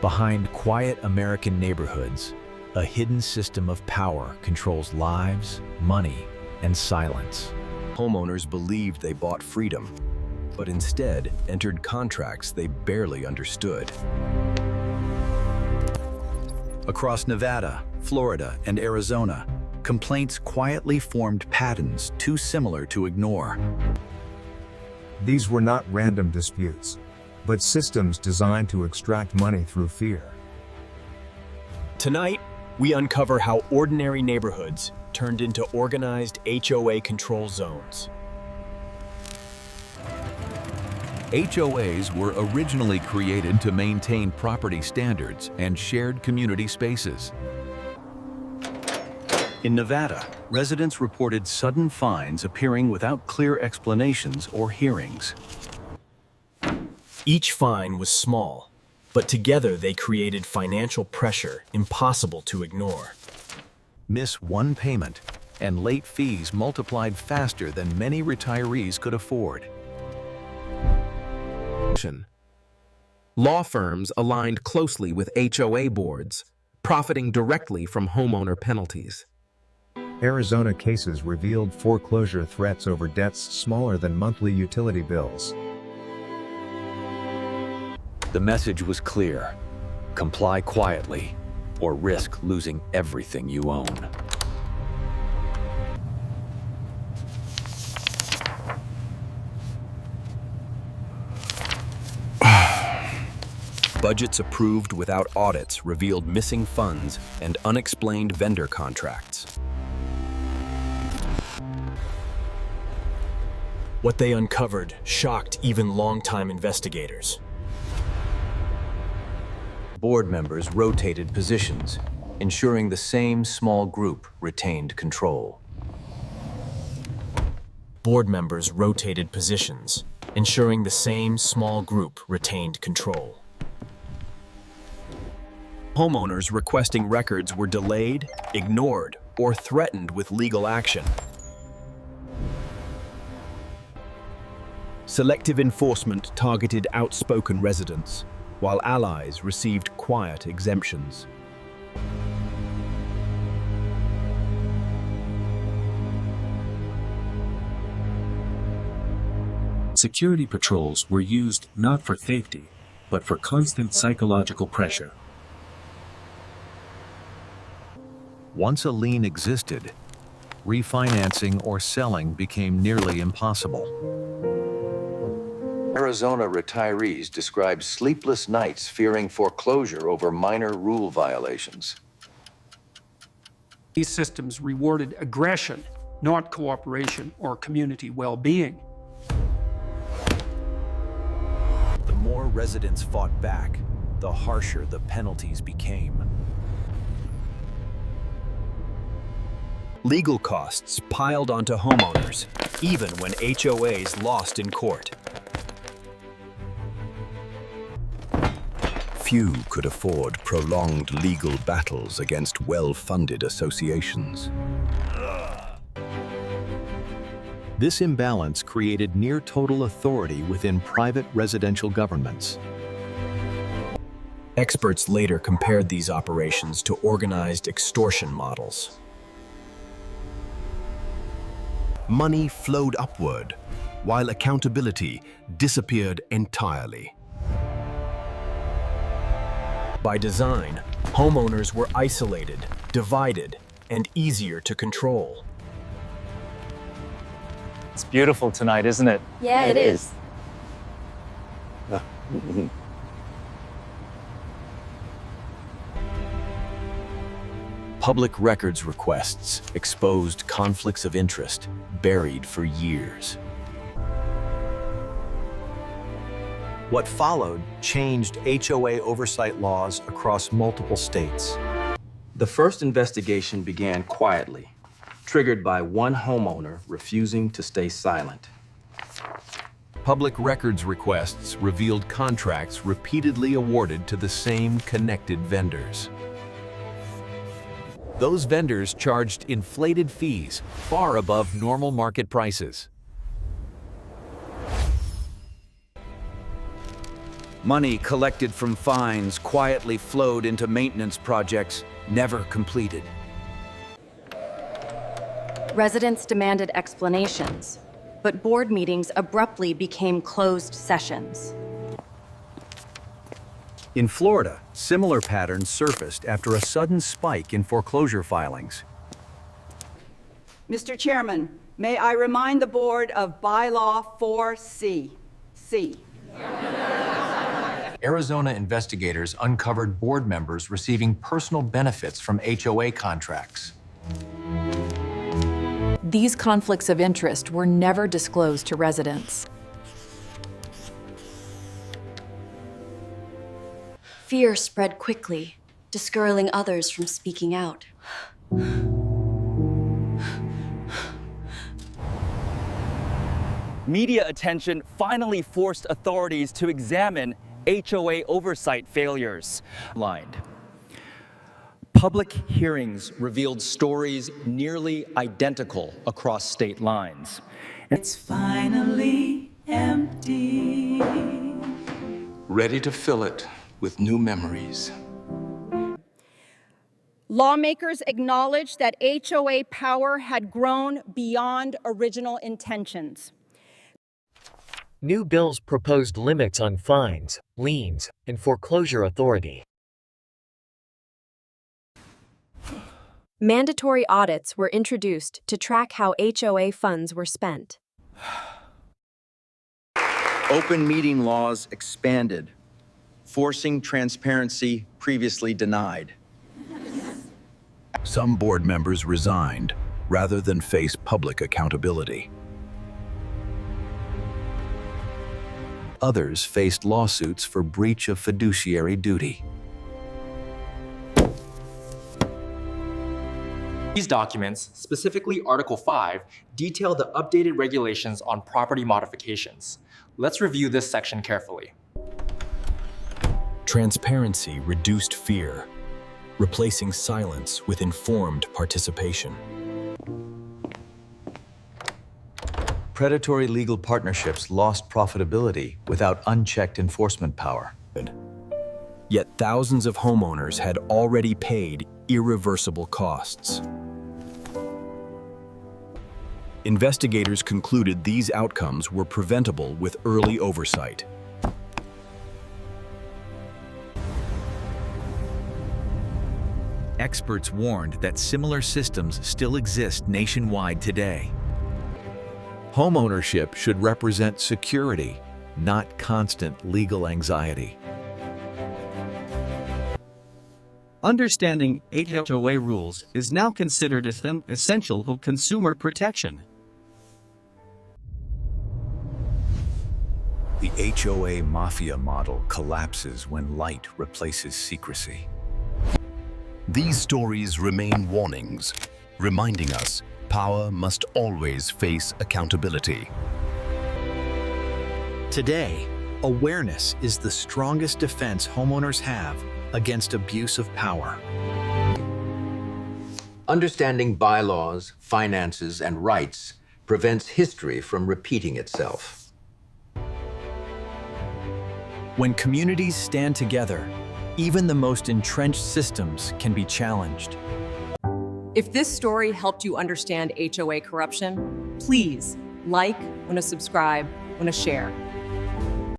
Behind quiet American neighborhoods, a hidden system of power controls lives, money, and silence. Homeowners believed they bought freedom, but instead entered contracts they barely understood. Across Nevada, Florida, and Arizona, complaints quietly formed patterns too similar to ignore. These were not random disputes, but systems designed to extract money through fear. Tonight, we uncover how ordinary neighborhoods turned into organized HOA control zones. HOAs were originally created to maintain property standards and shared community spaces. In Nevada, residents reported sudden fines appearing without clear explanations or hearings. Each fine was small, but together they created financial pressure impossible to ignore. Miss one payment, and late fees multiplied faster than many retirees could afford. Law firms aligned closely with HOA boards, profiting directly from homeowner penalties. Arizona cases revealed foreclosure threats over debts smaller than monthly utility bills. The message was clear: comply quietly, or risk losing everything you own. Budgets approved without audits revealed missing funds and unexplained vendor contracts. What they uncovered shocked even longtime investigators. Board members rotated positions, ensuring the same small group retained control. Board members rotated positions, ensuring the same small group retained control. Homeowners requesting records were delayed, ignored, or threatened with legal action. Selective enforcement targeted outspoken residents, while allies received quiet exemptions. Security patrols were used not for safety, but for constant psychological pressure. Once a lien existed, refinancing or selling became nearly impossible. Arizona retirees described sleepless nights fearing foreclosure over minor rule violations. These systems rewarded aggression, not cooperation or community well-being. The more residents fought back, the harsher the penalties became. Legal costs piled onto homeowners, even when HOAs lost in court. Few could afford prolonged legal battles against well-funded associations. This imbalance created near-total authority within private residential governments. Experts later compared these operations to organized extortion models. Money flowed upward, while accountability disappeared entirely. By design, homeowners were isolated, divided, and easier to control. It's beautiful tonight, isn't it? Yeah, it is. Public records requests exposed conflicts of interest buried for years. What followed changed HOA oversight laws across multiple states. The first investigation began quietly, triggered by one homeowner refusing to stay silent. Public records requests revealed contracts repeatedly awarded to the same connected vendors. Those vendors charged inflated fees far above normal market prices. Money collected from fines quietly flowed into maintenance projects never completed. Residents demanded explanations, but board meetings abruptly became closed sessions. In Florida, similar patterns surfaced after a sudden spike in foreclosure filings. Mr. Chairman, may I remind the board of Bylaw 4C. C. Arizona investigators uncovered board members receiving personal benefits from HOA contracts. These conflicts of interest were never disclosed to residents. Fear spread quickly, discouraging others from speaking out. Media attention finally forced authorities to examine HOA oversight failures. Public hearings revealed stories nearly identical across state lines. It's finally empty. Ready to fill it with new memories. Lawmakers acknowledged that HOA power had grown beyond original intentions. New bills proposed limits on fines, liens, and foreclosure authority. Mandatory audits were introduced to track how HOA funds were spent. Open meeting laws expanded, forcing transparency previously denied. Some board members resigned rather than face public accountability. Others faced lawsuits for breach of fiduciary duty. These documents, specifically Article 5, detail the updated regulations on property modifications. Let's review this section carefully. Transparency reduced fear, replacing silence with informed participation. Predatory legal partnerships lost profitability without unchecked enforcement power. Yet thousands of homeowners had already paid irreversible costs. Investigators concluded these outcomes were preventable with early oversight. Experts warned that similar systems still exist nationwide today. Homeownership should represent security, not constant legal anxiety. Understanding HOA rules is now considered essential for consumer protection. The HOA Mafia model collapses when light replaces secrecy. These stories remain warnings, reminding us power must always face accountability. Today, awareness is the strongest defense homeowners have against abuse of power. Understanding bylaws, finances, and rights prevents history from repeating itself. When communities stand together, even the most entrenched systems can be challenged. If this story helped you understand HOA corruption, please like, subscribe, share.